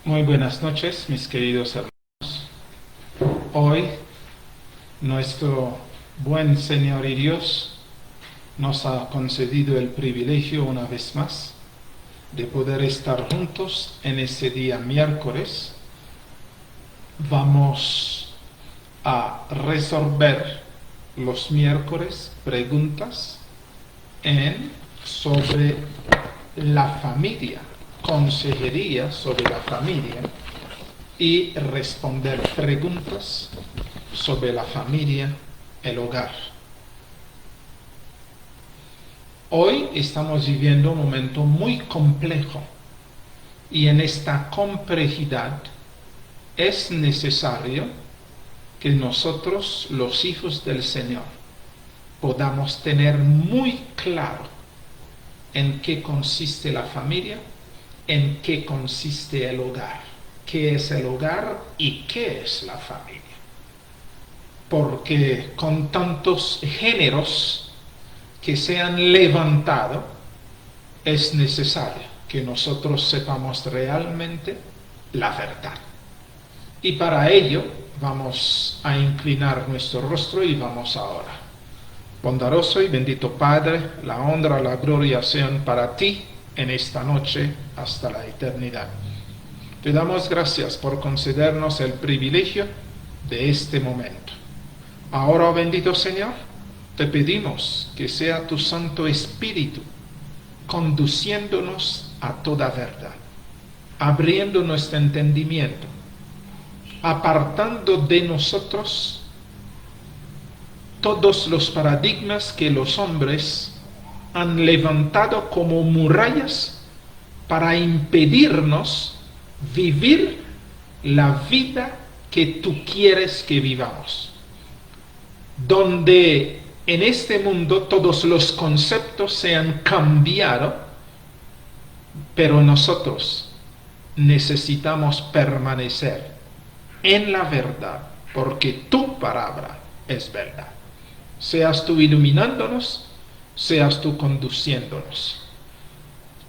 Muy buenas noches, mis queridos hermanos. Hoy nuestro buen Señor y Dios nos ha concedido el privilegio una vez más de poder estar juntos en ese día miércoles. Vamos a resolver los miércoles preguntas sobre la familia, consejería sobre la familia, y responder preguntas sobre la familia, el hogar. Hoy estamos viviendo un momento muy complejo y en esta complejidad es necesario que nosotros, los hijos del Señor, podamos tener muy claro en qué consiste la familia, en qué consiste el hogar, qué es el hogar y qué es la familia. Porque con tantos géneros que se han levantado, es necesario que nosotros sepamos realmente la verdad. Y para ello vamos a inclinar nuestro rostro y vamos a orar. Bondadoso y bendito Padre, la honra, la gloria sean para ti en esta noche hasta la eternidad. Te damos gracias por concedernos el privilegio de este momento. Ahora, oh bendito Señor, te pedimos que sea tu Santo Espíritu conduciéndonos a toda verdad, abriendo nuestro entendimiento, apartando de nosotros todos los paradigmas que los hombres han levantado como murallas para impedirnos vivir la vida que tú quieres que vivamos, donde en este mundo todos los conceptos se han cambiado, pero nosotros necesitamos permanecer en la verdad, porque tu palabra es verdad. Seas tú iluminándonos, seas tú conduciéndonos.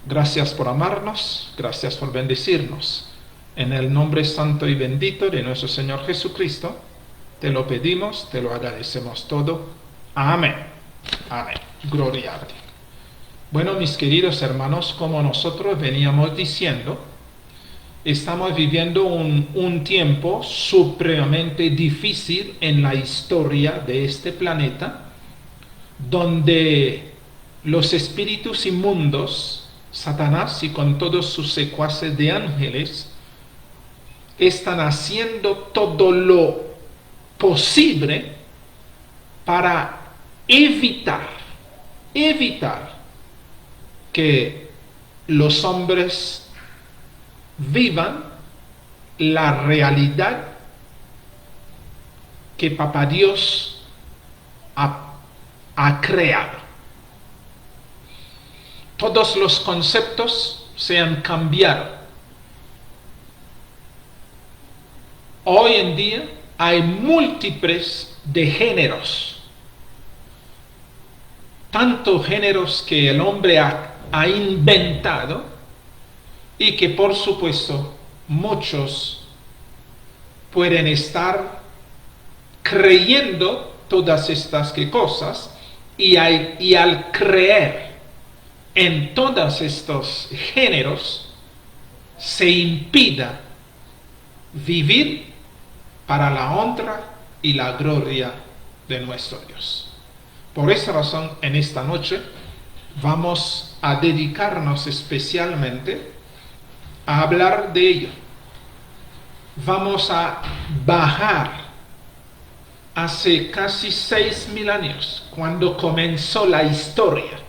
Gracias por amarnos, gracias por bendecirnos. En el nombre santo y bendito de nuestro Señor Jesucristo, te lo pedimos, te lo agradecemos todo. Amén. Amén. Gloria a ti. Bueno, mis queridos hermanos, como nosotros veníamos diciendo, estamos viviendo un tiempo supremamente difícil en la historia de este planeta, donde los espíritus inmundos, Satanás y con todos sus secuaces de ángeles, están haciendo todo lo posible para evitar que los hombres vivan la realidad que Papá Dios ha creado. Todos los conceptos se han cambiado. Hoy en día hay múltiples de géneros, tantos géneros que el hombre ha inventado y que por supuesto muchos pueden estar creyendo todas estas cosas y al creer en todos estos géneros se impida vivir para la honra y la gloria de nuestro Dios. Por esa razón, en esta noche vamos a dedicarnos especialmente a hablar de ello. Vamos a bajar hace casi 6.000 años, cuando comenzó la historia,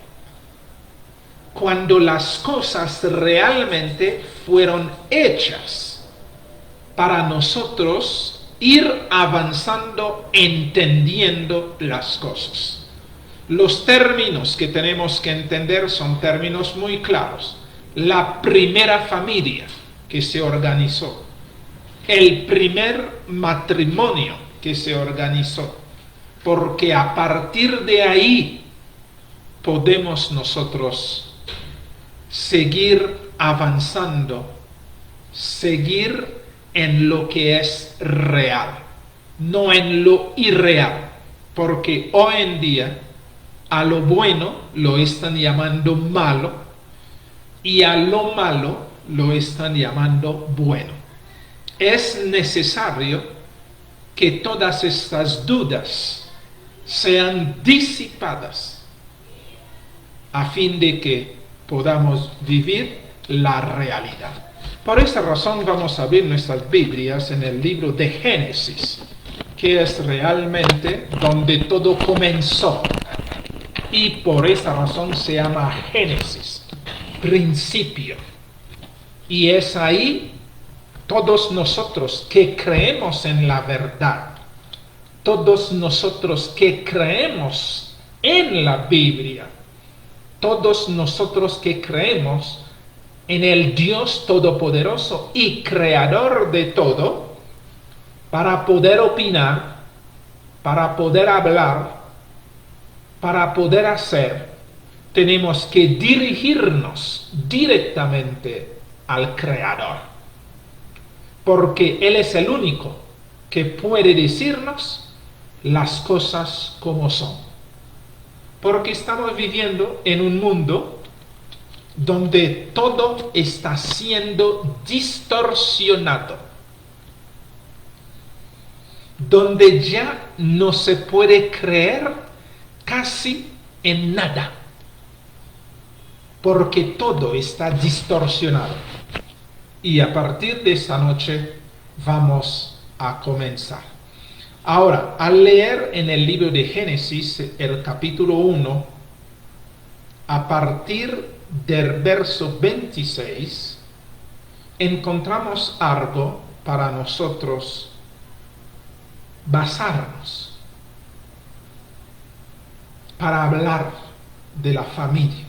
cuando las cosas realmente fueron hechas para nosotros ir avanzando, entendiendo las cosas. Los términos que tenemos que entender son términos muy claros. La primera familia que se organizó, el primer matrimonio que se organizó, porque a partir de ahí podemos nosotros seguir avanzando seguir en lo que es real, no en lo irreal, porque hoy en día a lo bueno lo están llamando malo y a lo malo lo están llamando bueno. Es necesario que todas estas dudas sean disipadas a fin de que podamos vivir la realidad. Por esta razón vamos a ver nuestras Biblias en el libro de Génesis, que es realmente donde todo comenzó. Y por esta razón se llama Génesis, principio. Y es ahí todos nosotros que creemos en la verdad, todos nosotros que creemos en la Biblia, todos nosotros que creemos en el Dios Todopoderoso y Creador de todo, para poder opinar, para poder hablar, para poder hacer, tenemos que dirigirnos directamente al Creador, porque Él es el único que puede decirnos las cosas como son. Porque estamos viviendo en un mundo donde todo está siendo distorsionado, donde ya no se puede creer casi en nada, porque todo está distorsionado. Y a partir de esta noche vamos a comenzar. Ahora, al leer en el libro de Génesis, el capítulo 1, a partir del verso 26, encontramos algo para nosotros basarnos, para hablar de la familia,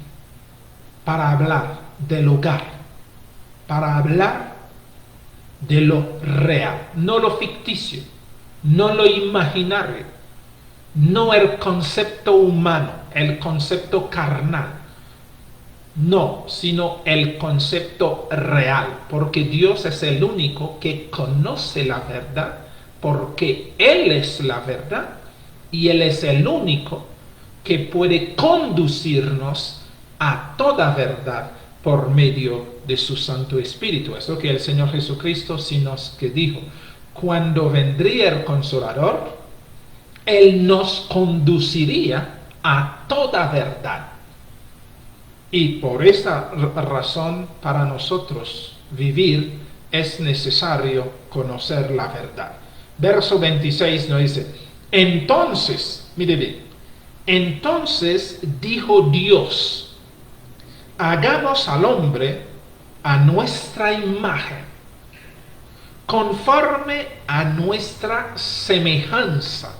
para hablar del hogar, para hablar de lo real, no lo ficticio, no lo imaginario, no el concepto humano, el concepto carnal, no, sino el concepto real, porque Dios es el único que conoce la verdad, porque Él es la verdad y Él es el único que puede conducirnos a toda verdad por medio de su Santo Espíritu. Es lo que el Señor Jesucristo sí nos que dijo: cuando vendría el Consolador, Él nos conduciría a toda verdad. Y por esa razón, para nosotros vivir, es necesario conocer la verdad. Verso 26 nos dice: entonces, mire bien, entonces dijo Dios, hagamos al hombre a nuestra imagen, conforme a nuestra semejanza,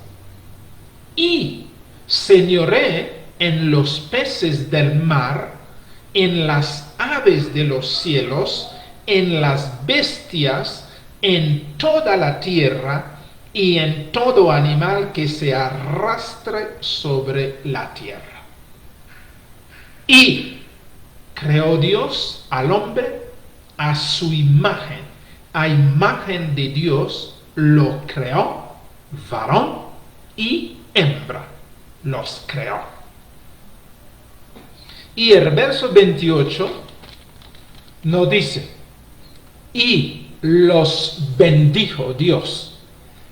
y señoree en los peces del mar, en las aves de los cielos, en las bestias, en toda la tierra y en todo animal que se arrastre sobre la tierra. Y creó Dios al hombre a su imagen, a imagen de Dios lo creó, varón y hembra los creó. Y el verso 28 nos dice: y los bendijo Dios,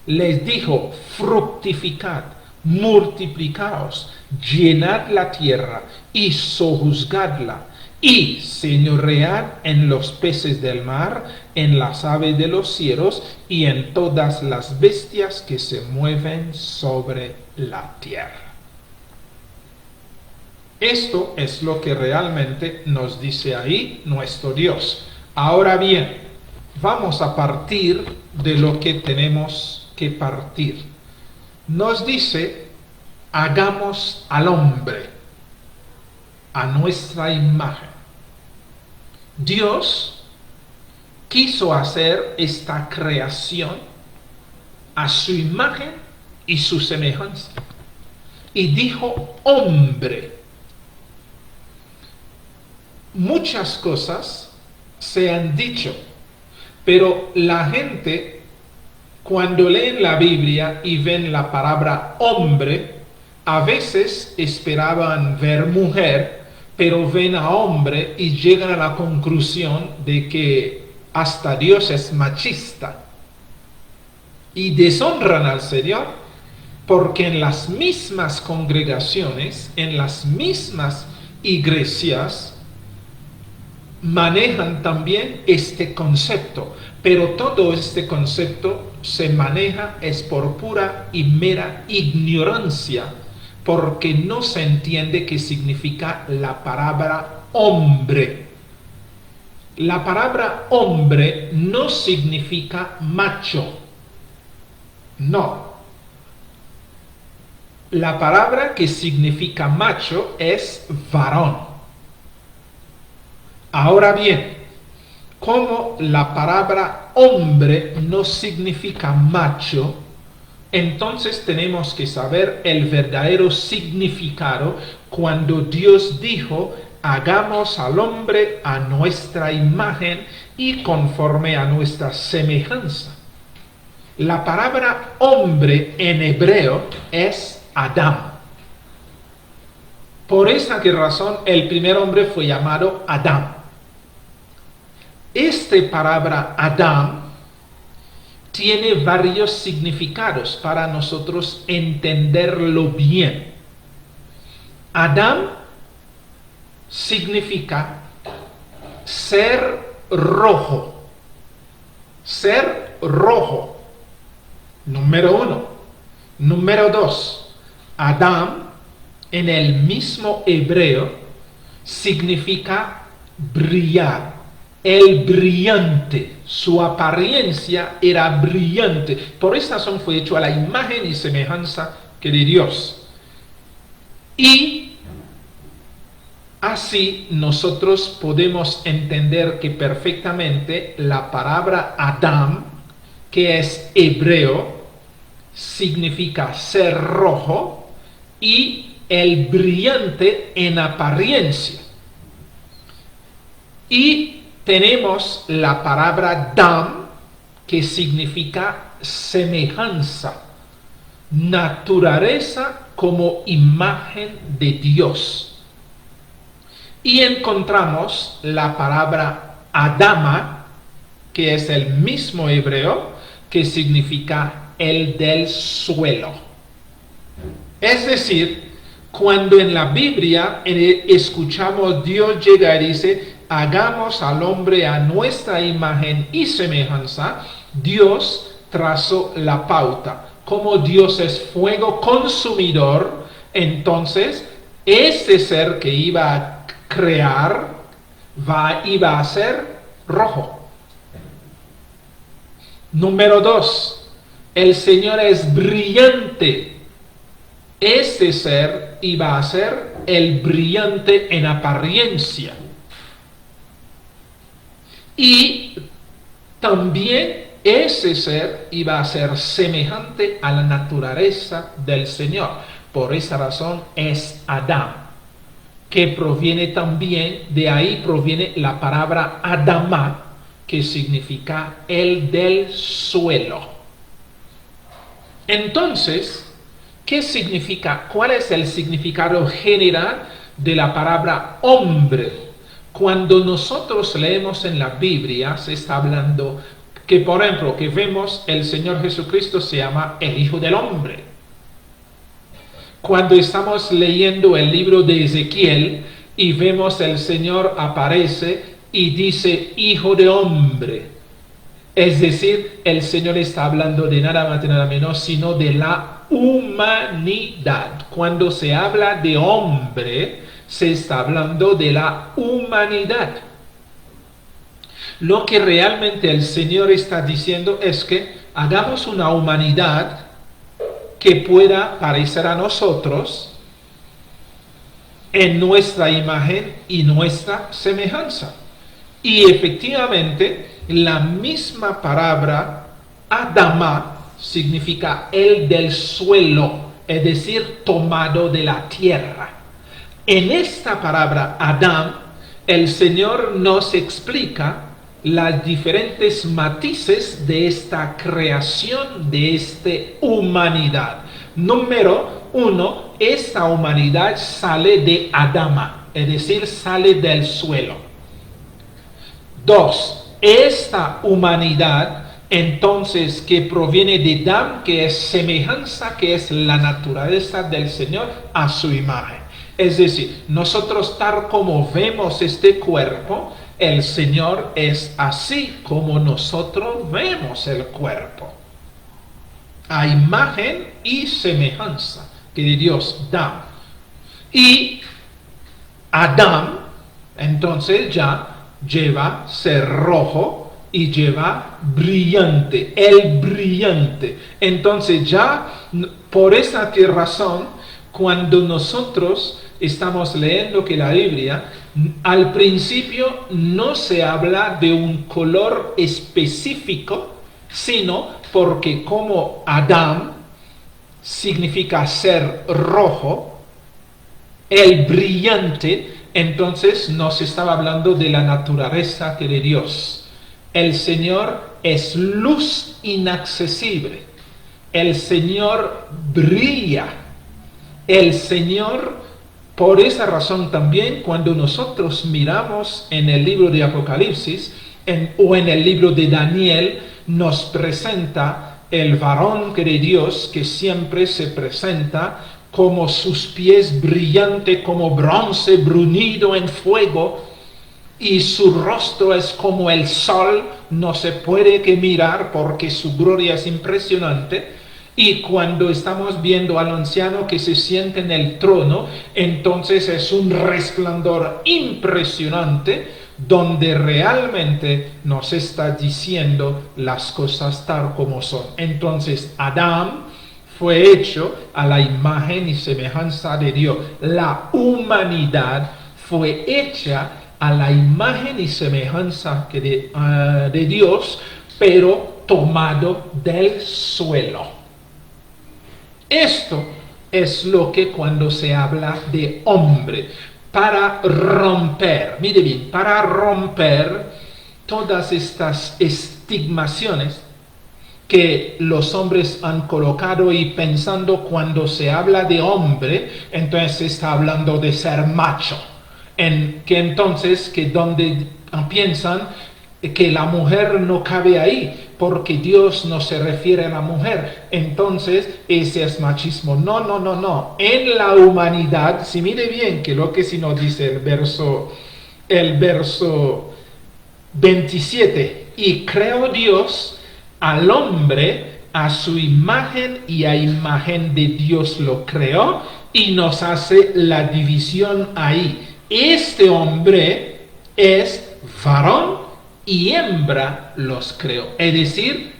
les dijo: fructificad, multiplicaos, llenad la tierra y sojuzgadla, y señoread en los peces del mar, en las aves de los cielos y en todas las bestias que se mueven sobre la tierra. Esto es lo que realmente nos dice ahí nuestro Dios. Ahora bien, vamos a partir de lo que tenemos que partir. Nos dice: hagamos al hombre a nuestra imagen. Dios quiso hacer esta creación a su imagen y su semejanza. Y dijo hombre. Muchas cosas se han dicho, Pero la gente, cuando leen la Biblia y ven la palabra hombre, a veces esperaban ver mujer, pero ven a hombre y llegan a la conclusión de que hasta Dios es machista. Y deshonran al Señor porque en las mismas congregaciones, en las mismas iglesias, manejan también este concepto, pero todo este concepto se maneja es por pura y mera ignorancia, porque no se entiende qué significa la palabra hombre. La palabra hombre no significa macho, no. La palabra que significa macho es varón. Ahora bien, como la palabra hombre no significa macho, entonces tenemos que saber el verdadero significado cuando Dios dijo: hagamos al hombre a nuestra imagen y conforme a nuestra semejanza. La palabra hombre en hebreo es Adán. Por esa razón el primer hombre fue llamado Adán. Esta palabra Adán tiene varios significados para nosotros entenderlo bien. Adán significa ser rojo. Ser rojo. Número 1. Número 2. Adán en el mismo hebreo significa brillar. El brillante, su apariencia era brillante. Por esta razón fue hecho a la imagen y semejanza que de Dios. Y así nosotros podemos entender que perfectamente la palabra Adán, que es hebreo, significa ser rojo y el brillante en apariencia. Y tenemos la palabra dam, que significa semejanza, naturaleza como imagen de Dios. Y encontramos la palabra Adama, que es el mismo hebreo, que significa el del suelo. Es decir, cuando en la Biblia escuchamos Dios llega y dice: hagamos al hombre a nuestra imagen y semejanza, Dios trazó la pauta. Como Dios es fuego consumidor, entonces este ser que iba a crear iba a ser rojo. Número 2, el Señor es brillante. Este ser iba a ser el brillante en apariencia. Y también ese ser iba a ser semejante a la naturaleza del Señor. Por esa razón es Adán, que proviene también, de ahí proviene la palabra Adama, que significa el del suelo. Entonces, ¿qué significa? ¿Cuál es el significado general de la palabra hombre? Cuando nosotros leemos en la Biblia, se está hablando que, por ejemplo, que vemos el Señor Jesucristo se llama el Hijo del Hombre. Cuando estamos leyendo el libro de Ezequiel y vemos el Señor aparece y dice Hijo de Hombre. Es decir, el Señor está hablando de nada más y nada menos, sino de la humanidad. Cuando se habla de hombre, se está hablando de la humanidad. Lo que realmente el Señor está diciendo es que hagamos una humanidad que pueda parecer a nosotros en nuestra imagen y nuestra semejanza. Y efectivamente, la misma palabra Adama significa el del suelo, es decir, tomado de la tierra. En esta palabra Adán, el Señor nos explica las diferentes matices de esta creación, de esta humanidad. Número uno, esta humanidad sale de Adama, es decir, sale del suelo. Dos, esta humanidad entonces que proviene de Adán, que es semejanza, que es la naturaleza del Señor a su imagen. Es decir, nosotros tal como vemos este cuerpo, el Señor es así como nosotros vemos el cuerpo. A imagen y semejanza que de Dios da. Y Adán, entonces ya lleva ser rojo y lleva brillante, el brillante. Entonces ya por esa razón, cuando nosotros estamos leyendo que la Biblia, al principio no se habla de un color específico, sino porque como Adán significa ser rojo, el brillante, entonces nos estaba hablando de la naturaleza de Dios. El Señor es luz inaccesible. El Señor brilla. El Señor, por esa razón también, cuando nosotros miramos en el libro de Apocalipsis o en el libro de Daniel, nos presenta el varón de Dios que siempre se presenta como sus pies brillante como bronce bruñido en fuego, y su rostro es como el sol, no se puede que mirar porque su gloria es impresionante. Y cuando estamos viendo al anciano que se siente en el trono, entonces es un resplandor impresionante donde realmente nos está diciendo las cosas tal como son. Entonces Adán fue hecho a la imagen y semejanza de Dios. La humanidad fue hecha a la imagen y semejanza de Dios, pero tomado del suelo. Esto es lo que cuando se habla de hombre, para romper, mire bien, para romper todas estas estigmaciones que los hombres han colocado y pensando cuando se habla de hombre, entonces se está hablando de ser macho. Que donde piensan que la mujer no cabe ahí, porque Dios no se refiere a la mujer, entonces ese es machismo. No. En la humanidad, si mire bien que lo que si nos dice el verso 27, y creó Dios al hombre a su imagen y a imagen de Dios lo creó, y nos hace la división ahí. Este hombre es varón y hembra los creó. Es decir,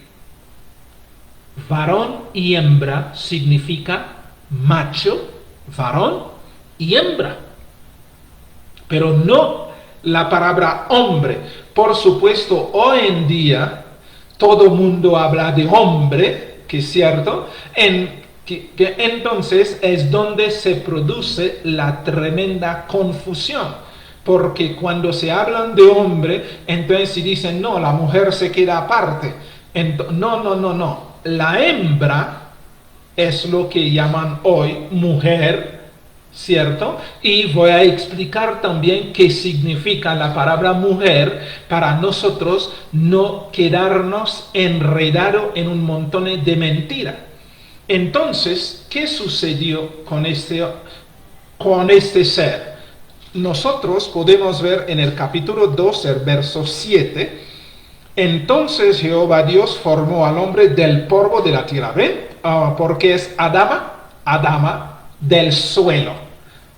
varón y hembra significa macho, varón y hembra. Pero no la palabra hombre. Por supuesto, hoy en día todo mundo habla de hombre, que es cierto, que entonces es donde se produce la tremenda confusión, porque cuando se hablan de hombre, entonces si dicen, no, la mujer se queda aparte. No. La hembra es lo que llaman hoy mujer, ¿cierto? Y voy a explicar también qué significa la palabra mujer para nosotros no quedarnos enredados en un montón de mentiras. Entonces, ¿qué sucedió con este ser? Nosotros podemos ver en el capítulo 2, el verso 7, entonces Jehová Dios formó al hombre del polvo de la tierra. ¿Ven? Porque es Adama del suelo.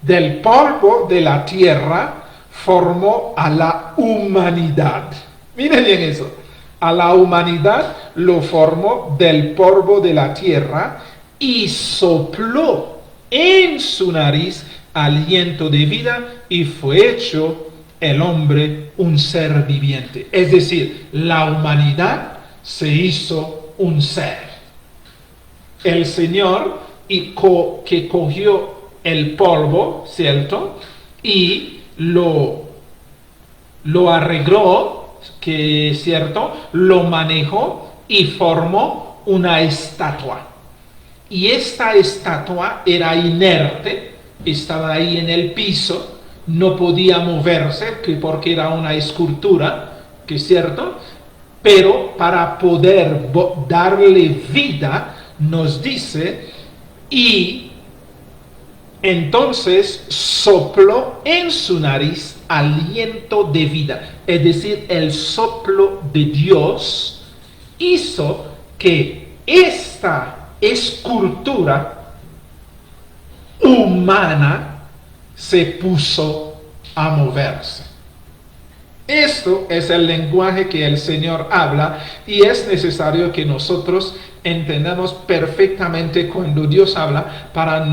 Del polvo de la tierra formó a la humanidad. Miren bien eso. A la humanidad lo formó del polvo de la tierra y sopló en su nariz aliento de vida y fue hecho el hombre un ser viviente. Es decir, la humanidad se hizo un ser. El Señor que cogió el polvo, ¿cierto? Y lo arregló, que, cierto, lo manejó y formó una estatua. Y esta estatua era inerte, estaba ahí en el piso, no podía moverse porque era una escultura, que es cierto, pero para poder darle vida, nos dice, y entonces sopló en su nariz aliento de vida, es decir, el soplo de Dios hizo que esta escultura humana se puso a moverse. Esto es el lenguaje que el Señor habla y es necesario que nosotros entendamos perfectamente cuando Dios habla para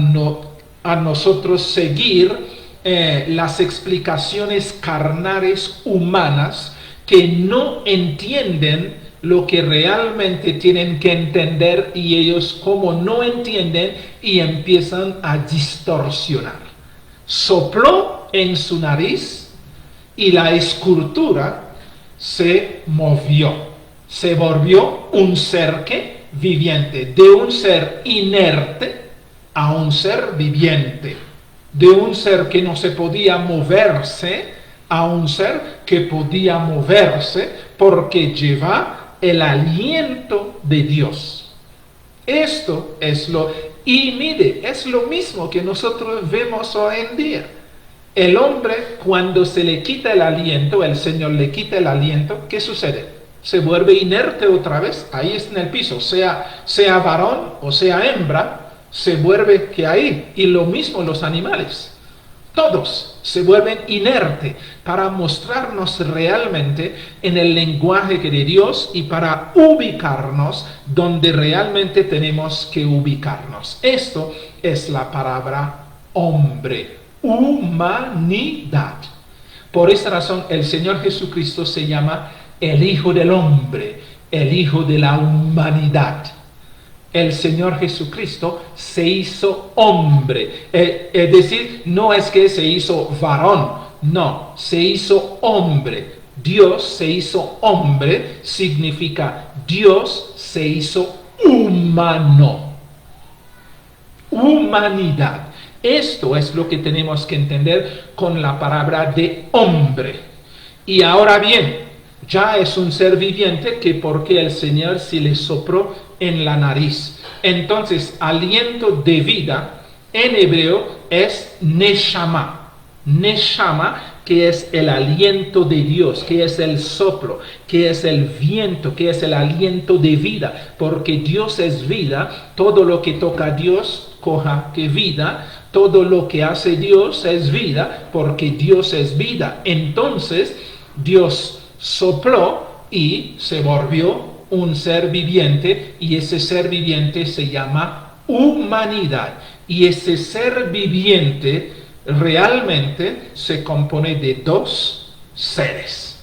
a nosotros seguir las explicaciones carnales humanas que no entienden lo que realmente tienen que entender y ellos como no entienden y empiezan a distorsionar. Sopló en su nariz y la escultura se movió, se volvió un ser que viviente, de un ser inerte a un ser viviente, de un ser que no se podía moverse a un ser que podía moverse porque lleva el aliento de Dios. Esto es y mire, es lo mismo que nosotros vemos hoy en día. El hombre, cuando se le quita el aliento, el Señor le quita el aliento, ¿qué sucede? Se vuelve inerte otra vez, ahí está en el piso, sea varón o sea hembra, se vuelve que ahí. Y lo mismo los animales. Todos se vuelven inerte para mostrarnos realmente en el lenguaje de Dios y para ubicarnos donde realmente tenemos que ubicarnos. Esto es la palabra hombre, humanidad. Por esta razón el Señor Jesucristo se llama el Hijo del Hombre, el Hijo de la humanidad. El Señor Jesucristo se hizo hombre, es decir, no es que se hizo varón, no, se hizo hombre. Dios se hizo hombre significa Dios se hizo humano, humanidad. Esto es lo que tenemos que entender con la palabra de hombre. Y ahora bien, ya es un ser viviente que porque el Señor se le sopló en la nariz. Entonces, aliento de vida en hebreo es neshama. Neshama, que es el aliento de Dios, que es el soplo, que es el viento, que es el aliento de vida. Porque Dios es vida, todo lo que toca a Dios coja que vida, todo lo que hace Dios es vida, porque Dios es vida. Entonces, Dios sopló y se volvió un ser viviente y ese ser viviente se llama humanidad. Y ese ser viviente realmente se compone de dos seres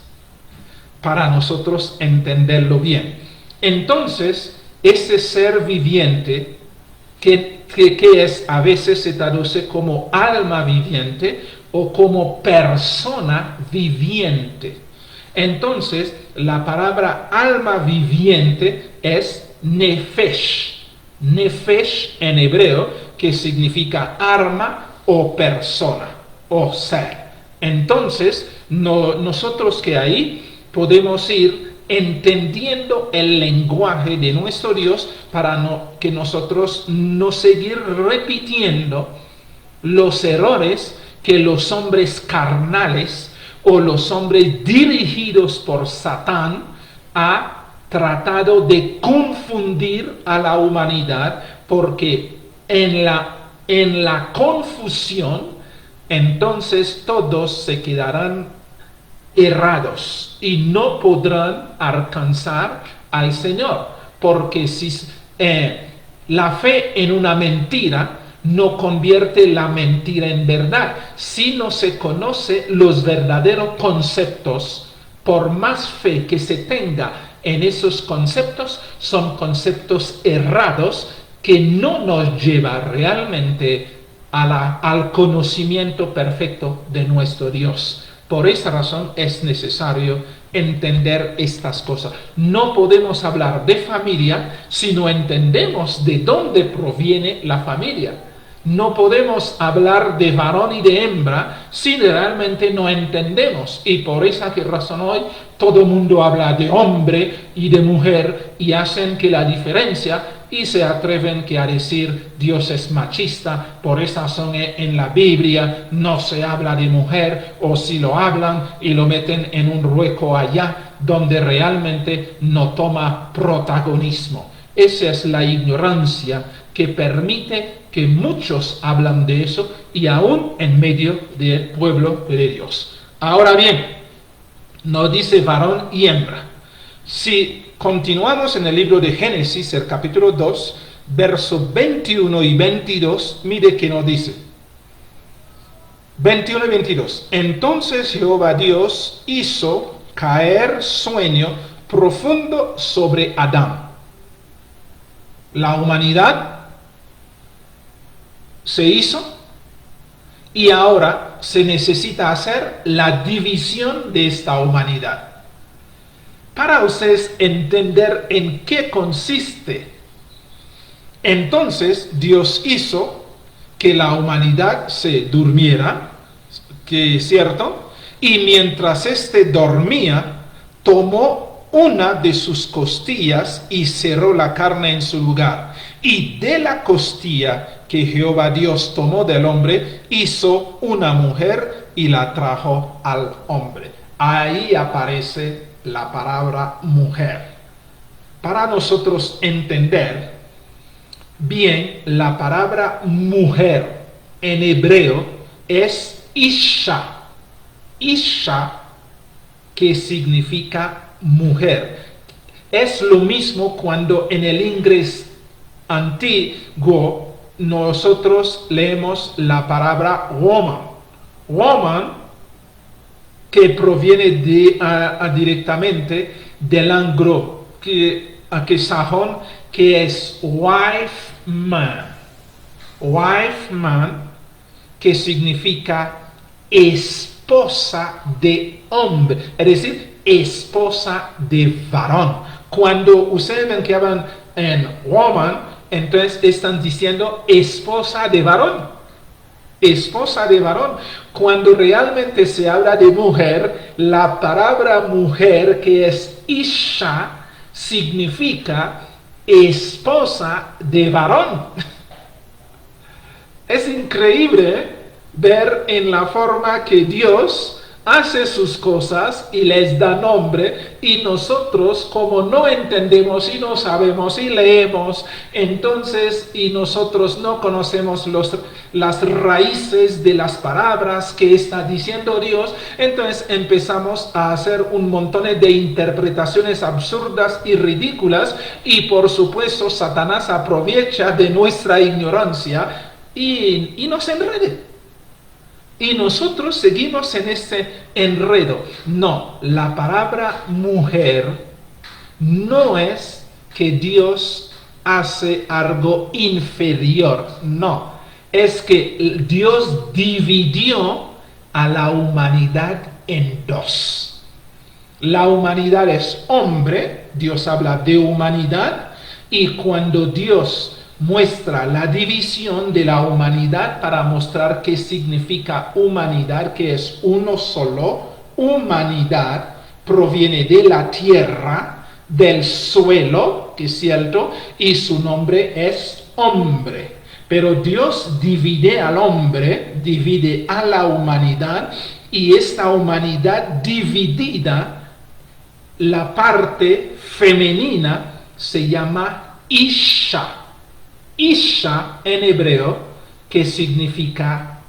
para nosotros entenderlo bien. Entonces, ese ser viviente que es a veces se traduce como alma viviente o como persona viviente. Entonces, la palabra alma viviente es nefesh. Nefesh en hebreo, que significa alma o persona o ser. Entonces, nosotros que ahí podemos ir entendiendo el lenguaje de nuestro Dios para que nosotros no seguir repitiendo los errores que los hombres carnales o los hombres dirigidos por Satán ha tratado de confundir a la humanidad, porque en la confusión entonces todos se quedarán errados y no podrán alcanzar al Señor, porque si la fe en una mentira no convierte la mentira en verdad. Si no se conoce los verdaderos conceptos, por más fe que se tenga en esos conceptos, son conceptos errados que no nos lleva realmente al conocimiento perfecto de nuestro Dios. Por esa razón es necesario entender estas cosas. No podemos hablar de familia si no entendemos de dónde proviene la familia. No podemos hablar de varón y de hembra si realmente no entendemos. Y por esa razón hoy todo el mundo habla de hombre y de mujer y hacen que la diferencia y se atreven a decir Dios es machista. Por esa razón en la Biblia no se habla de mujer, o si lo hablan y lo meten en un hueco allá donde realmente no toma protagonismo. Esa es la ignorancia que permite que muchos hablan de eso y aún en medio del pueblo de Dios. Ahora bien, no dice varón y hembra. Si continuamos en el libro de Génesis, el capítulo 2, versos 21 y 22, mire que nos dice. 21 y 22. Entonces Jehová Dios hizo caer sueño profundo sobre Adán. La humanidad se hizo y ahora se necesita hacer la división de esta humanidad. Para ustedes entender en qué consiste, entonces Dios hizo que la humanidad se durmiera, que es cierto, y mientras dormía, tomó una de sus costillas y cerró la carne en su lugar. Y de la costilla que Jehová Dios tomó del hombre, hizo una mujer y la trajo al hombre. Ahí aparece la palabra mujer. Para nosotros entender bien, la palabra mujer en hebreo es Isha. Isha, que significa mujer. Es lo mismo cuando en el inglés antiguo nosotros leemos la palabra woman. Woman, que proviene directamente del anglo, que sajón, que es wife man. Wife man, que significa esposa de hombre, es decir, esposa de varón. Cuando ustedes ven que hablan en woman, entonces están diciendo esposa de varón. Esposa de varón. Cuando realmente se habla de mujer, la palabra mujer, que es Isha, significa esposa de varón. Es increíble ver en la forma que Dios hace sus cosas y les da nombre, y nosotros, como no entendemos y no sabemos y leemos, entonces, y nosotros no conocemos las raíces de las palabras que está diciendo Dios, entonces empezamos a hacer un montón de interpretaciones absurdas y ridículas, y por supuesto Satanás aprovecha de nuestra ignorancia y nos enrede. Y nosotros seguimos en este enredo. No, la palabra mujer no es que Dios hace algo inferior. No, es que Dios dividió a la humanidad en dos. La humanidad es hombre, Dios habla de humanidad, y cuando Dios muestra la división de la humanidad para mostrar qué significa humanidad, que es uno solo. Humanidad proviene de la tierra, del suelo, que es cierto, y su nombre es hombre. Pero Dios divide al hombre, divide a la humanidad, y esta humanidad dividida, la parte femenina se llama Isha. Isha en hebreo, que significa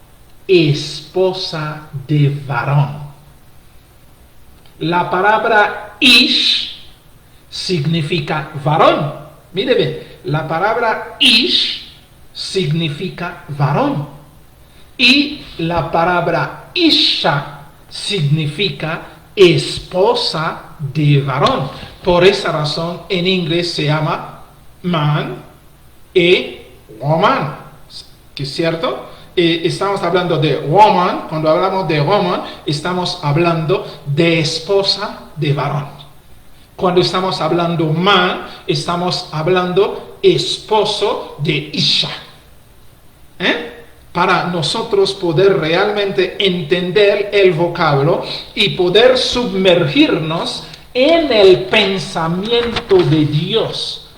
esposa de varón. La palabra Ish significa varón. Mire bien, la palabra Ish significa varón. Y la palabra Isha significa esposa de varón. Por esa razón en inglés se llama man y woman, ¿que es cierto? estamos hablando de woman. Cuando hablamos de woman, estamos hablando de esposa de varón. Cuando estamos hablando man, estamos hablando esposo de isha. Para nosotros poder realmente entender el vocablo y poder sumergirnos en el pensamiento de Dios,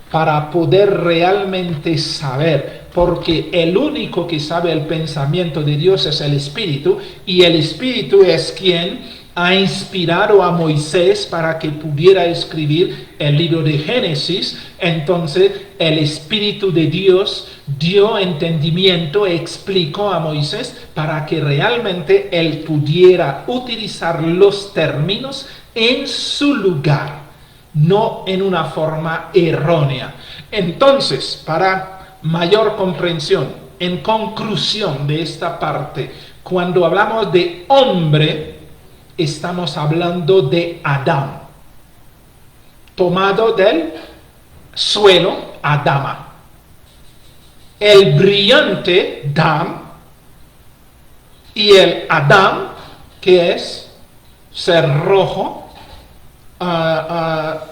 para poder realmente saber, porque el único que sabe el pensamiento de Dios es el Espíritu, y el Espíritu es quien ha inspirado a Moisés para que pudiera escribir el libro de Génesis. Entonces el Espíritu de Dios dio entendimiento, explicó a Moisés para que realmente él pudiera utilizar los términos en su lugar, no en una forma errónea. Entonces, para mayor comprensión, en conclusión de esta parte, cuando hablamos de hombre, estamos hablando de Adán, tomado del suelo, Adama. El brillante Dam y el Adam, que es ser rojo,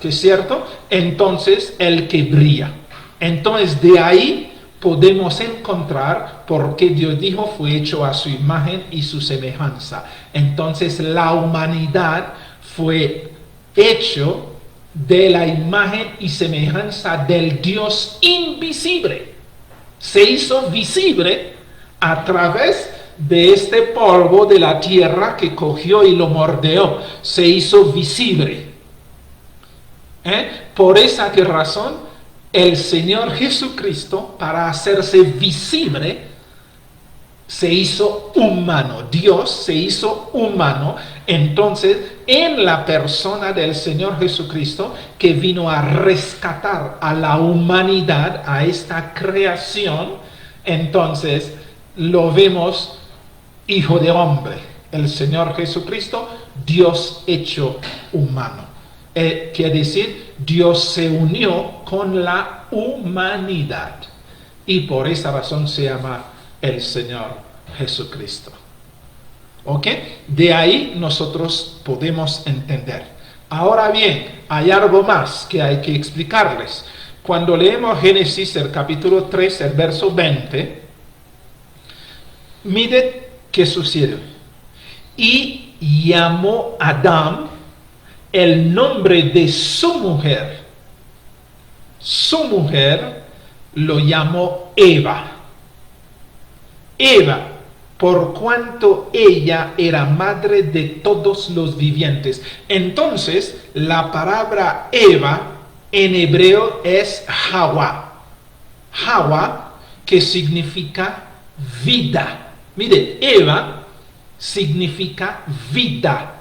que es cierto, entonces el que brilla. Entonces de ahí podemos encontrar por qué Dios dijo fue hecho a su imagen y su semejanza. Entonces la humanidad fue hecho de la imagen y semejanza del Dios invisible. Se hizo visible a través de este polvo de la tierra que cogió y lo mordeó. Se hizo visible. Por esa razón, el Señor Jesucristo, para hacerse visible, se hizo humano. Dios se hizo humano. Entonces, en la persona del Señor Jesucristo, que vino a rescatar a la humanidad, a esta creación, entonces lo vemos hijo de hombre. El Señor Jesucristo, Dios hecho humano. Quiere decir, Dios se unió con la humanidad. Y por esa razón se llama el Señor Jesucristo. ¿Ok? De ahí nosotros podemos entender. Ahora bien, hay algo más que hay que explicarles. Cuando leemos Génesis, el capítulo 3, el verso 20, mire qué sucede. Y llamó Adán el nombre de su mujer. Su mujer lo llamó Eva. Eva, por cuanto ella era madre de todos los vivientes. Entonces, la palabra Eva en hebreo es Hawa. Hawa, que significa vida. Mire, Eva significa vida.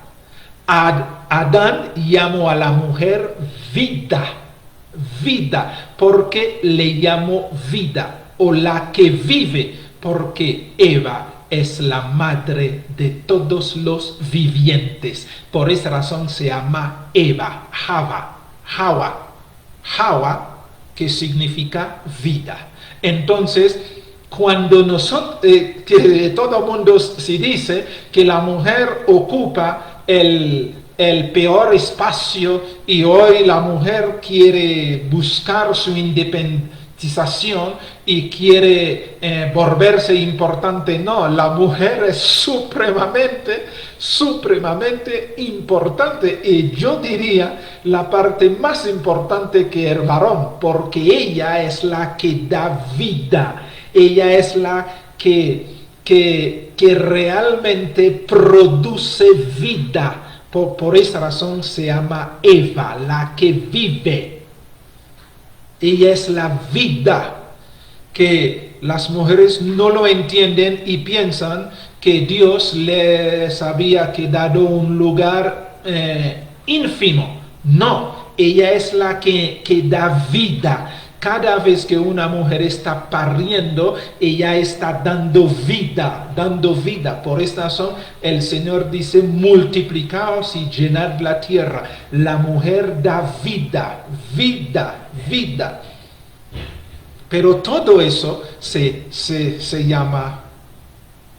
Adán llamó a la mujer vida. Vida, porque le llamó vida, o la que vive, porque Eva es la madre de todos los vivientes. Por esa razón se llama Eva, Hawa, que significa vida. Entonces, cuando nosotros, que todo el mundo se dice que la mujer ocupa el peor espacio y hoy la mujer quiere buscar su independización y quiere volverse importante. No, la mujer es supremamente importante, y yo diría la parte más importante que el varón, porque ella es la que da vida, ella es la que realmente produce vida. Por esa razón se llama Eva, la que vive. Ella es la vida, que las mujeres no lo entienden y piensan que Dios les había dado un lugar ínfimo. No, ella es la que da vida. Cada vez que una mujer está pariendo, ella está dando vida. Por esta razón, el Señor dice, multiplicaos y llenad la tierra. La mujer da vida. Pero todo eso se llama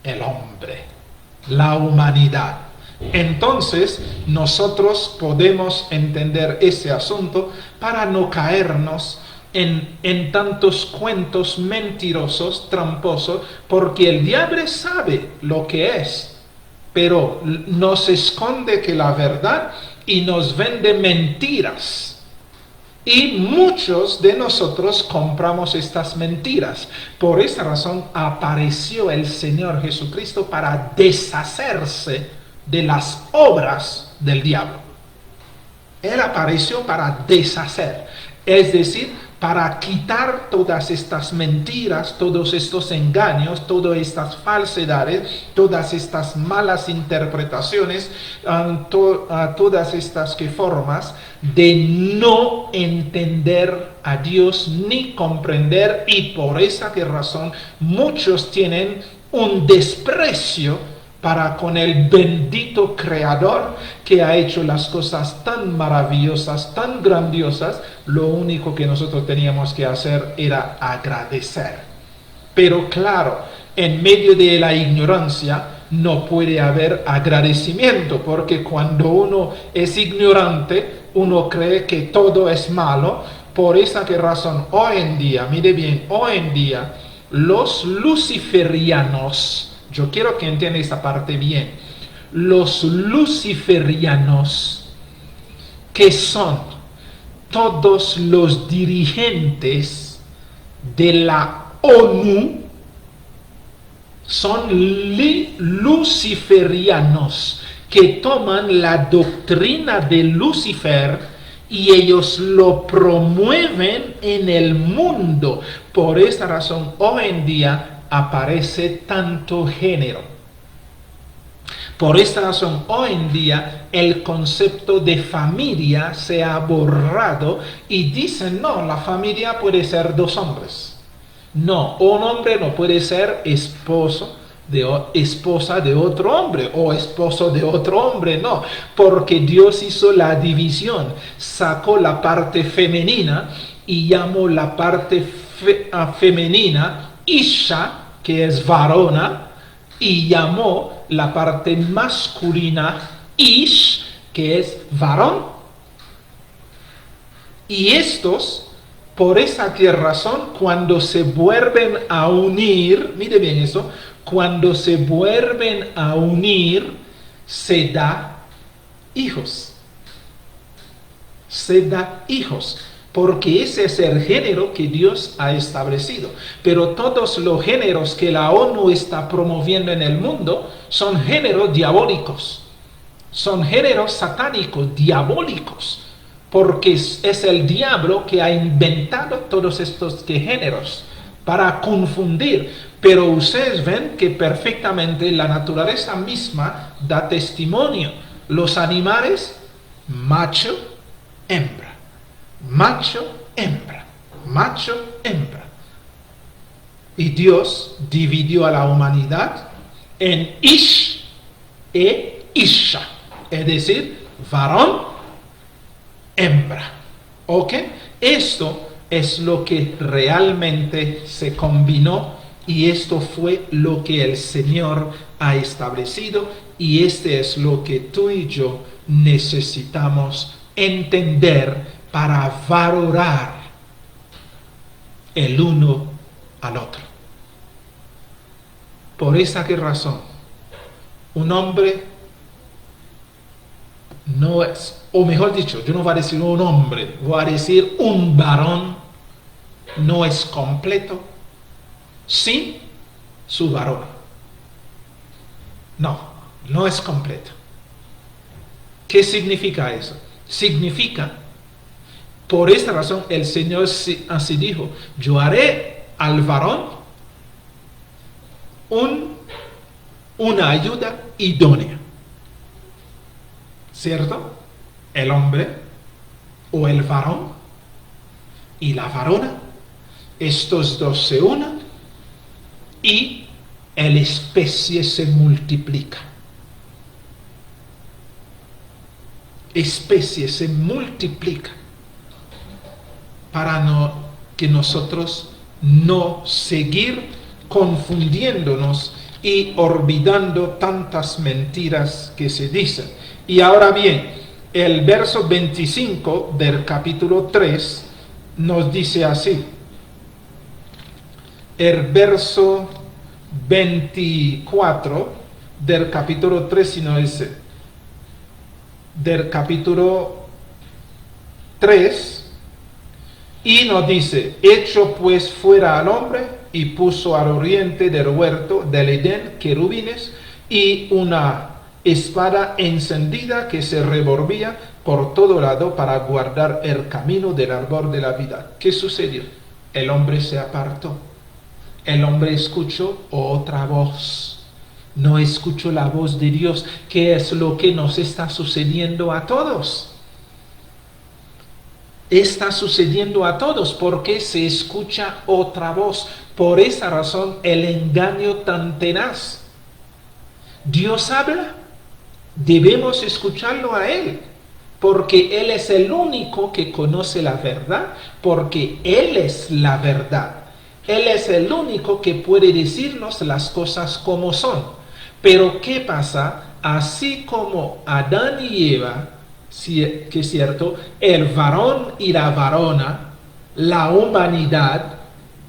el hombre, la humanidad. Entonces nosotros podemos entender ese asunto para no caernos en tantos cuentos mentirosos, tramposos, porque el diablo sabe lo que es, pero nos esconde que la verdad y nos vende mentiras. Y muchos de nosotros compramos estas mentiras. Por esa razón apareció el Señor Jesucristo para deshacerse de las obras del diablo. Él apareció para deshacer, es decir, para quitar todas estas mentiras, todos estos engaños, todas estas falsedades, todas estas malas interpretaciones, todas estas formas de no entender a Dios ni comprender, y por esa razón muchos tienen un desprecio para con el bendito Creador que ha hecho las cosas tan maravillosas, tan grandiosas. Lo único que nosotros teníamos que hacer era agradecer. Pero claro, en medio de la ignorancia no puede haber agradecimiento, porque cuando uno es ignorante, uno cree que todo es malo. Por esa razón, hoy en día, mire bien, hoy en día, los luciferianos, yo quiero que entiendan esta parte bien. Los luciferianos, que son todos los dirigentes de la ONU, son luciferianos que toman la doctrina de Lucifer y ellos lo promueven en el mundo. Por esta razón, hoy en día aparece tanto género. Por esta razón, hoy en día el concepto de familia se ha borrado y dicen, no, la familia puede ser dos hombres. No, un hombre no puede ser esposa de otro hombre o esposo de otro hombre, no, porque Dios hizo la división, sacó la parte femenina y llamó la parte femenina Isha, que es varona, y llamó la parte masculina Ish, que es varón. Y estos, por esa razón, cuando se vuelven a unir, mire bien eso, cuando se vuelven a unir, se da hijos. Se da hijos. Porque ese es el género que Dios ha establecido. Pero todos los géneros que la ONU está promoviendo en el mundo son géneros diabólicos. Son géneros satánicos, diabólicos. Porque es el diablo que ha inventado todos estos géneros para confundir. Pero ustedes ven que perfectamente la naturaleza misma da testimonio. Los animales, macho, hembra. Macho, hembra, macho, hembra. Y Dios dividió a la humanidad en Ish e Isha, es decir, varón, hembra. ¿Ok? Esto es lo que realmente se combinó y esto fue lo que el Señor ha establecido y este es lo que tú y yo necesitamos entender para valorar el uno al otro. Por esa razón, un hombre no es, o mejor dicho, yo no voy a decir un hombre, voy a decir un varón no es completo sin su varón. No es completo. ¿Qué significa eso? Significa, por esta razón el Señor así dijo, yo haré al varón una ayuda idónea. ¿Cierto? El hombre o el varón y la varona, estos dos se unen y la especie se multiplica. Especie se multiplica para que nosotros no seguir confundiéndonos y olvidando tantas mentiras que se dicen. Y ahora bien, el verso 25 del capítulo 3 nos dice así. El verso 24 del capítulo 3, sino ese, del capítulo 3, y nos dice: hecho pues fuera al hombre, y puso al oriente del huerto del Edén querubines y una espada encendida que se revolvía por todo lado para guardar el camino del árbol de la vida. ¿Qué sucedió? El hombre se apartó. El hombre escuchó otra voz. No escuchó la voz de Dios, que es lo que nos está sucediendo a todos. Está sucediendo a todos porque se escucha otra voz. Por esa razón el engaño tan tenaz. Dios habla, debemos escucharlo a Él, porque Él es el único que conoce la verdad, porque Él es la verdad. Él es el único que puede decirnos las cosas como son. Pero ¿qué pasa? Así como Adán y Eva, que es cierto, el varón y la varona, la humanidad,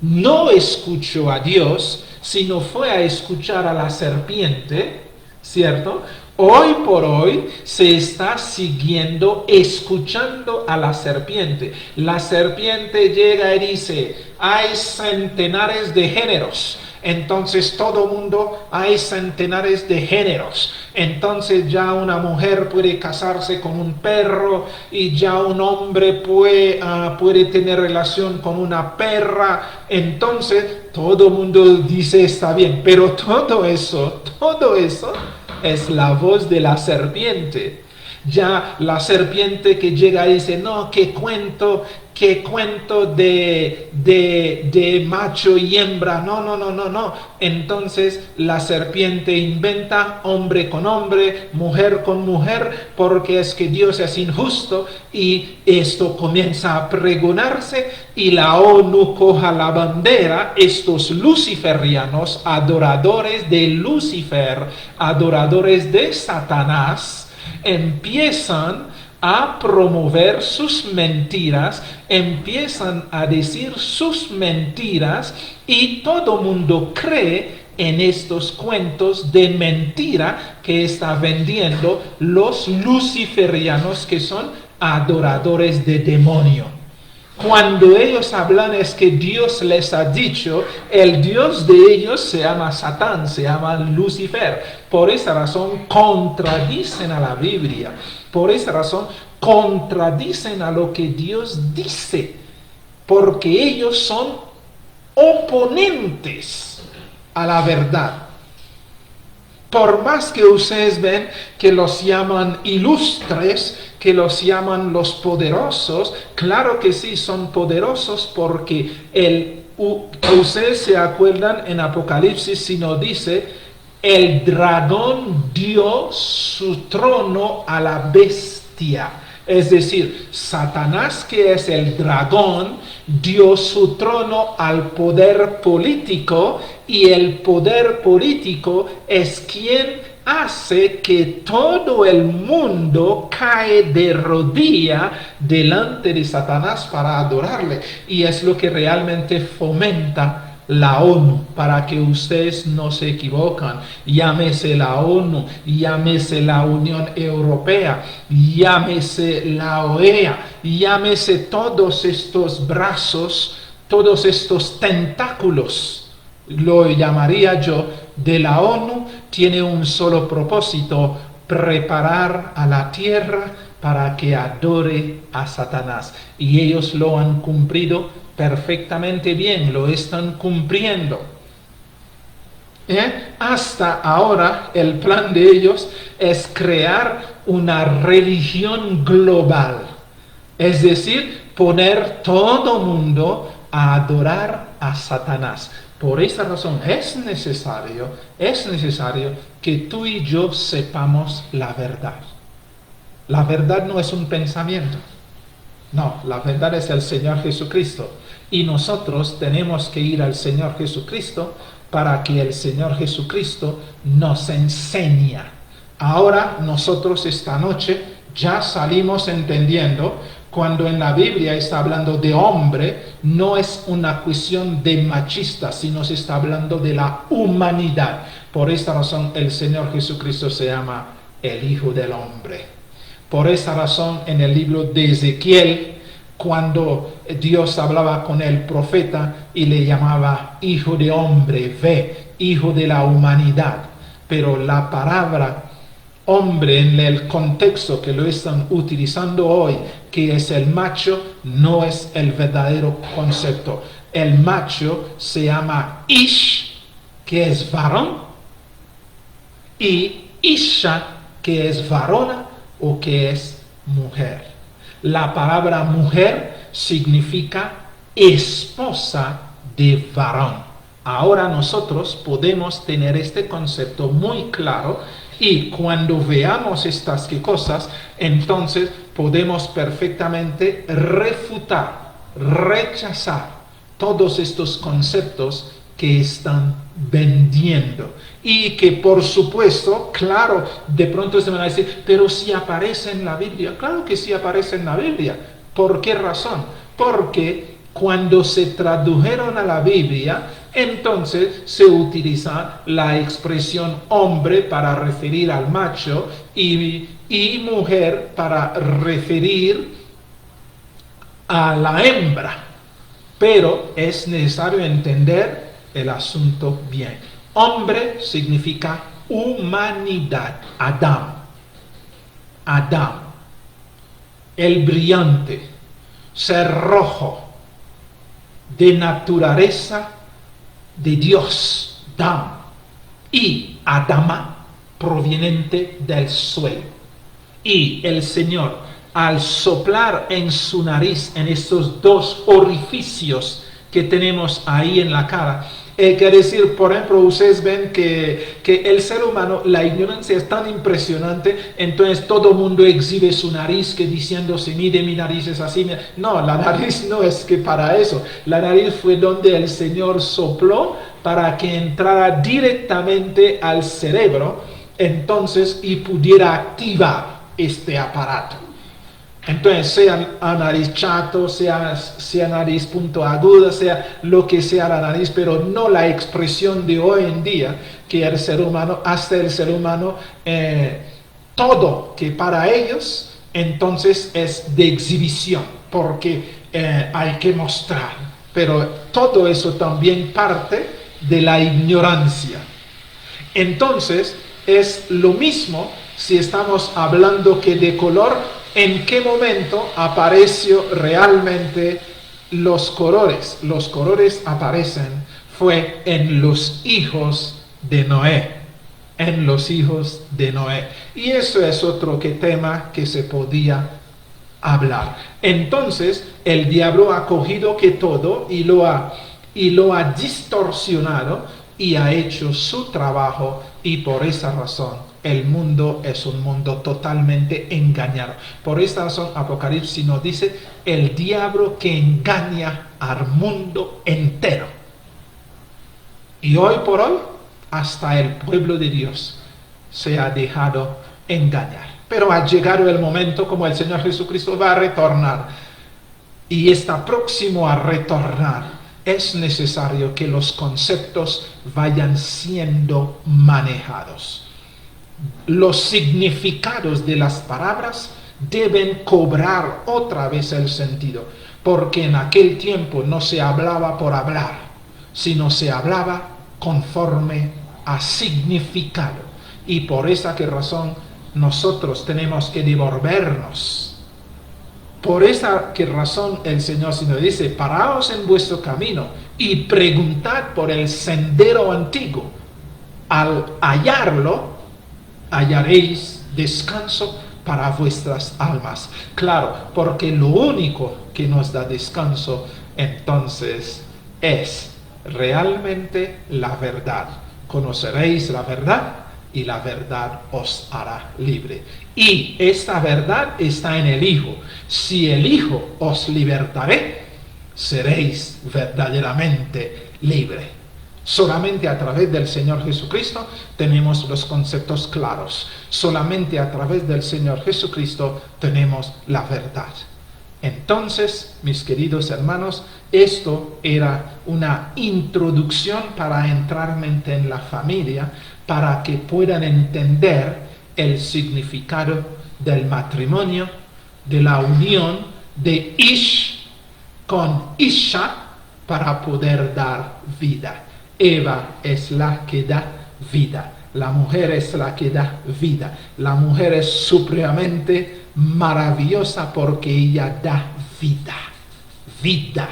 no escuchó a Dios, sino fue a escuchar a la serpiente, ¿cierto? Hoy por hoy se está escuchando a la serpiente. La serpiente llega y dice: hay centenares de géneros. Entonces todo mundo, hay centenares de géneros. Entonces ya una mujer puede casarse con un perro, y ya un hombre puede tener relación con una perra. Entonces todo mundo dice está bien, pero todo eso es la voz de la serpiente. Ya la serpiente que llega y dice: no, qué cuento de macho y hembra, no. Entonces la serpiente inventa hombre con hombre, mujer con mujer, porque es que Dios es injusto, y esto comienza a pregonarse, y la ONU coja la bandera, estos luciferianos, adoradores de Lucifer, adoradores de Satanás, empiezan a promover sus mentiras, empiezan a decir sus mentiras, y todo mundo cree en estos cuentos de mentira que está vendiendo los luciferianos, que son adoradores de demonio. Cuando ellos hablan es que Dios les ha dicho, el Dios de ellos se llama Satán, se llama Lucifer. Por esa razón contradicen a la Biblia. Por esa razón contradicen a lo que Dios dice. Porque ellos son oponentes a la verdad. Por más que ustedes ven que los llaman ilustres, que los llaman los poderosos, claro que sí, son poderosos, porque ustedes se acuerdan en Apocalipsis, si nos dice: el dragón dio su trono a la bestia. Es decir, Satanás, que es el dragón, dio su trono al poder político, y el poder político es quien hace que todo el mundo cae de rodilla delante de Satanás para adorarle. Y es lo que realmente fomenta la ONU, para que ustedes no se equivocan. Llámese la ONU, llámese la Unión Europea, llámese la OEA, llámese todos estos brazos, todos estos tentáculos, lo llamaría yo, de la ONU. Tiene un solo propósito: preparar a la tierra para que adore a Satanás. Y ellos lo han cumplido perfectamente bien, lo están cumpliendo. Hasta ahora el plan de ellos es crear una religión global, es decir, poner todo mundo a adorar a Satanás. Por esa razón es necesario que tú y yo sepamos la verdad. La verdad no es un pensamiento. No, la verdad es el Señor Jesucristo. Y nosotros tenemos que ir al Señor Jesucristo para que el Señor Jesucristo nos enseñe. Ahora nosotros esta noche ya salimos entendiendo cuando en la Biblia está hablando de hombre, no es una cuestión de machista, sino se está hablando de la humanidad. Por esta razón el Señor Jesucristo se llama el Hijo del Hombre. Por esta razón en el libro de Ezequiel, cuando Dios hablaba con el profeta y le llamaba Hijo de Hombre, ve, Hijo de la humanidad. Pero la palabra hombre en el contexto que lo están utilizando hoy, que es el macho, no es el verdadero concepto. El macho se llama Ish, que es varón, y Isha, que es varona o que es mujer. La palabra mujer significa esposa de varón. Ahora nosotros podemos tener este concepto muy claro y cuando veamos estas cosas, entonces podemos perfectamente refutar, rechazar todos estos conceptos que están vendiendo. Y que por supuesto, claro, de pronto se van a decir, pero si aparece en la Biblia. Claro que sí aparece en la Biblia. ¿Por qué razón? Porque cuando se tradujeron a la Biblia, entonces se utiliza la expresión hombre para referir al macho y mujer para referir a la hembra. Pero es necesario entender el asunto bien. Hombre significa humanidad, Adán. Adán, el brillante, ser rojo, de naturaleza de Dios, Dam, y Adama, proveniente del suelo. Y el Señor, al soplar en su nariz, en estos dos orificios que tenemos ahí en la cara, quiere decir, por ejemplo, ustedes ven que el ser humano, la ignorancia es tan impresionante, entonces todo el mundo exhibe su nariz, que diciendo, si mide mi nariz es así. No, la nariz no es que para eso. La nariz fue donde el Señor sopló para que entrara directamente al cerebro, entonces, y pudiera activar este aparato. Entonces, sea a nariz chato, sea nariz punto aguda, sea lo que sea la nariz, pero no la expresión de hoy en día, que el ser humano, hasta el ser humano, todo que para ellos, entonces es de exhibición, porque hay que mostrar. Pero todo eso también parte de la ignorancia. Entonces, es lo mismo si estamos hablando que de color. ¿En qué momento apareció realmente los colores? Los colores aparecen fue en los hijos de Noé. En los hijos de Noé. Y eso es otro tema que se podía hablar. Entonces, el diablo ha cogido que todo y lo ha distorsionado y ha hecho su trabajo, y por esa razón el mundo es un mundo totalmente engañado. Por esta razón Apocalipsis nos dice el diablo que engaña al mundo entero. Y hoy por hoy hasta el pueblo de Dios se ha dejado engañar. Pero ha llegado el momento, como el Señor Jesucristo va a retornar y está próximo a retornar, es necesario que los conceptos vayan siendo manejados. Los significados de las palabras deben cobrar otra vez el sentido, porque en aquel tiempo no se hablaba por hablar, sino se hablaba conforme a significado. Y por esa razón nosotros tenemos que devolvernos. Por esa razón el Señor nos dice, paraos en vuestro camino y preguntad por el sendero antiguo. Al hallarlo, hallaréis descanso para vuestras almas. Claro, porque lo único que nos da descanso entonces es realmente la verdad. Conoceréis la verdad y la verdad os hará libre. Y esta verdad está en el Hijo. Si el Hijo os libertaré, seréis verdaderamente libre. Solamente a través del Señor Jesucristo tenemos los conceptos claros. Solamente a través del Señor Jesucristo tenemos la verdad. Entonces, mis queridos hermanos, esto era una introducción para entrar en la familia, para que puedan entender el significado del matrimonio, de la unión de Ish con Isha para poder dar vida. Eva es la que da vida. La mujer es la que da vida. La mujer es supremamente maravillosa porque ella da vida. Vida.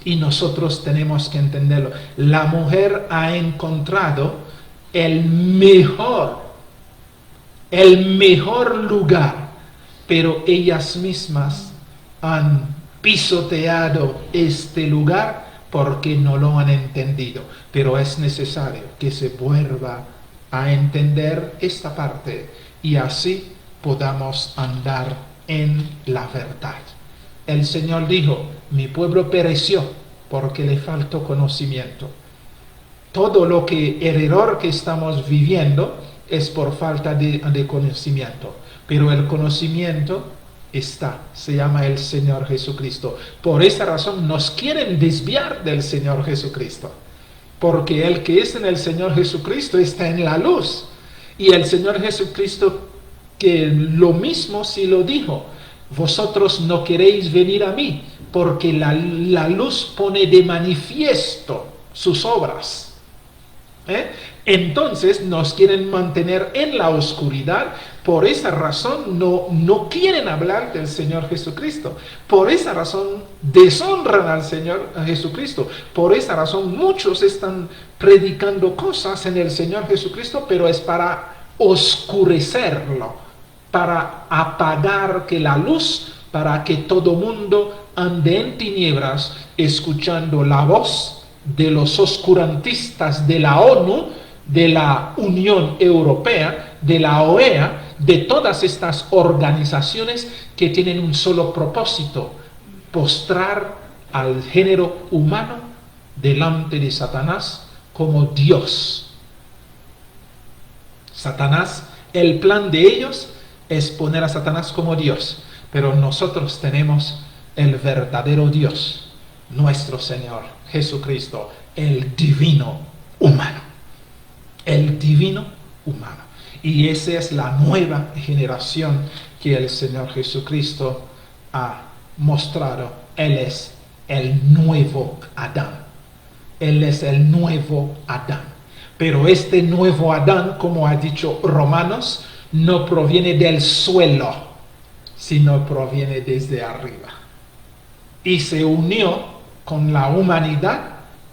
Y nosotros tenemos que entenderlo. La mujer ha encontrado el mejor lugar, pero ellas mismas han pisoteado este lugar porque no lo han entendido. Pero es necesario que se vuelva a entender esta parte y así podamos andar en la verdad. El Señor dijo, mi pueblo pereció porque le faltó conocimiento. Todo el error que estamos viviendo es por falta de conocimiento, pero el conocimiento se llama el Señor Jesucristo. Por esa razón nos quieren desviar del Señor Jesucristo, porque el que es en el Señor Jesucristo está en la luz, y el Señor Jesucristo que lo mismo sí lo dijo, vosotros no queréis venir a mí, porque la luz pone de manifiesto sus obras. Entonces nos quieren mantener en la oscuridad. Por esa razón no quieren hablar del Señor Jesucristo. Por esa razón deshonran al Señor Jesucristo. Por esa razón muchos están predicando cosas en el Señor Jesucristo, pero es para oscurecerlo, para apagar que la luz, para que todo mundo ande en tinieblas escuchando la voz de los oscurantistas de la ONU, de la Unión Europea, de la OEA, de todas estas organizaciones que tienen un solo propósito: postrar al género humano delante de Satanás como Dios. Satanás, el plan de ellos es poner a Satanás como Dios, pero nosotros tenemos el verdadero Dios, nuestro Señor Jesucristo, el divino humano. El divino humano. Y esa es la nueva generación que el Señor Jesucristo ha mostrado. Él es el nuevo Adán. Él es el nuevo Adán. Pero este nuevo Adán, como ha dicho Romanos, no proviene del suelo, sino proviene desde arriba. Y se unió con la humanidad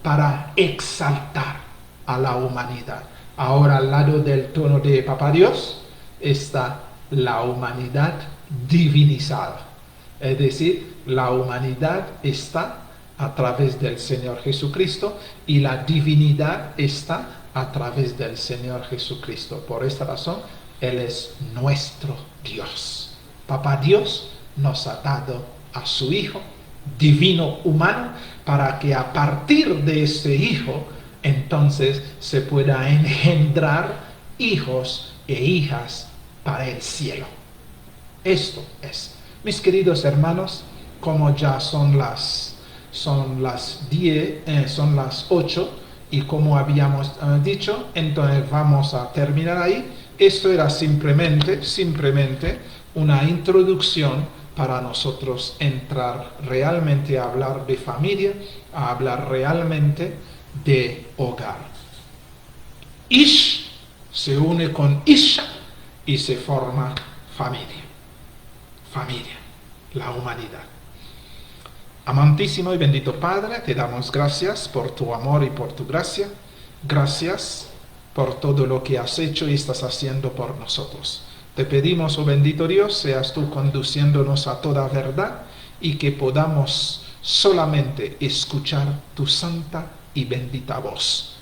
para exaltar a la humanidad. Ahora al lado del trono de Papá Dios está la humanidad divinizada. Es decir, la humanidad está a través del Señor Jesucristo y la divinidad está a través del Señor Jesucristo. Por esta razón, Él es nuestro Dios. Papá Dios nos ha dado a su Hijo divino humano para que a partir de ese Hijo entonces se pueda engendrar hijos e hijas para el cielo. Esto es, mis queridos hermanos, como ya son las 8 y como habíamos dicho, entonces vamos a terminar ahí. Esto era simplemente una introducción para nosotros entrar realmente a hablar de familia, a hablar realmente de hogar. Ish se une con Isha y se forma familia. Familia, la humanidad. Amantísimo y bendito Padre, te damos gracias por tu amor y por tu gracia. Gracias por todo lo que has hecho y estás haciendo por nosotros. Te pedimos, oh bendito Dios, seas tú conduciéndonos a toda verdad y que podamos solamente escuchar tu santa y bendita voz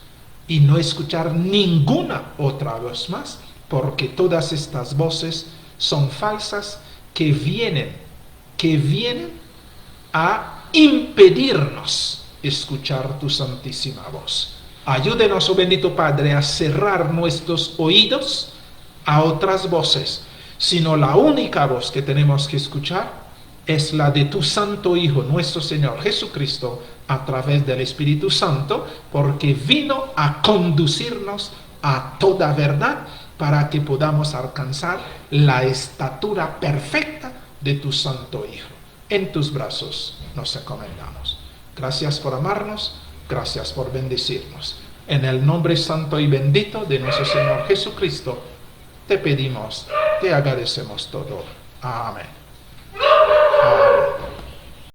y no escuchar ninguna otra voz más, porque todas estas voces son falsas que vienen a impedirnos escuchar tu santísima voz. Ayúdenos, oh bendito Padre, a cerrar nuestros oídos a otras voces, sino la única voz que tenemos que escuchar es la de tu Santo Hijo, nuestro Señor Jesucristo, a través del Espíritu Santo, porque vino a conducirnos a toda verdad para que podamos alcanzar la estatura perfecta de tu Santo Hijo. En tus brazos nos encomendamos. Gracias por amarnos, gracias por bendecirnos. En el nombre santo y bendito de nuestro Señor Jesucristo, te pedimos, te agradecemos todo. Amén.